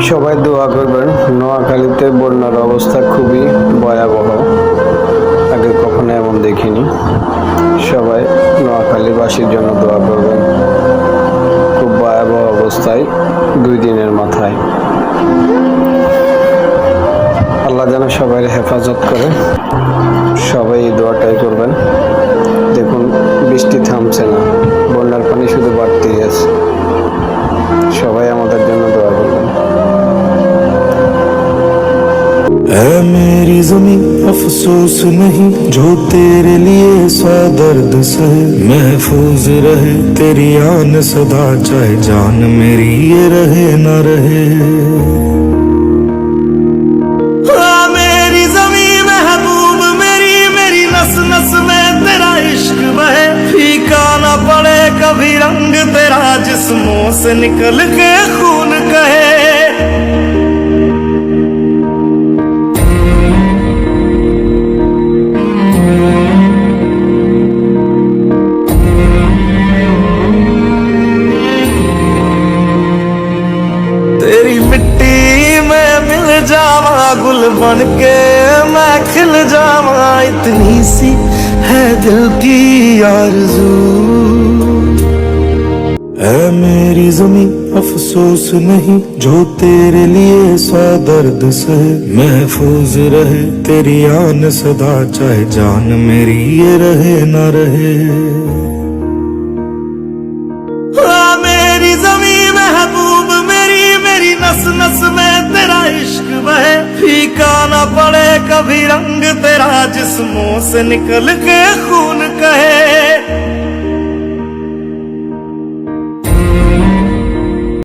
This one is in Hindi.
সবাই দোয়া করবেন। নোয়াখালীতে বন্যার অবস্থা খুবই ভয়াবহ, আগে কখনো এমন দেখিনি। সবাই নোয়াখালীবাসীর জন্য দোয়া করবেন। খুব ভয়াবহ অবস্থায় 2 দিনের মাথায়। আল্লাহ যেন সবাই হেফাজত করে, সবাই এই দোয়াটাই করবেন। দেখুন, বৃষ্টি থামছে না, বন্যার পানি শুধু বাড়তেই আছে। সবাই আমাদের জন্য দোয়া করবেন। है मेरी ज़मीं अफसोस नहीं, जो तेरे लिए सौ दर्द सहे। महफूज रहे तेरी आन सदा, चाहे जान मेरी ये रहे न रहे। मेरी ज़मीं महबूब मेरी, मेरी नस नस में तेरा इश्क बहे। फीका न पड़े कभी रंग तेरा, जिस्मों से निकल के खून कहे। तेरी मिट्टी में मिल जावा, गुल बन के मैं खिल जावा। इतनी सी है दिल की आरज़ू। है मेरी ज़मीं अफसोस नहीं, जो तेरे लिए सौ दर्द सहे। महफूज रहे तेरी आन सदा, चाहे जान मेरी ये रहे न रहे। मेरी ज़मीं महबूब मेरी, मेरी नस नस में तेरा इश्क बहे। फीका न पड़े कभी रंग तेरा, जिस्मों से निकल के खून कहे।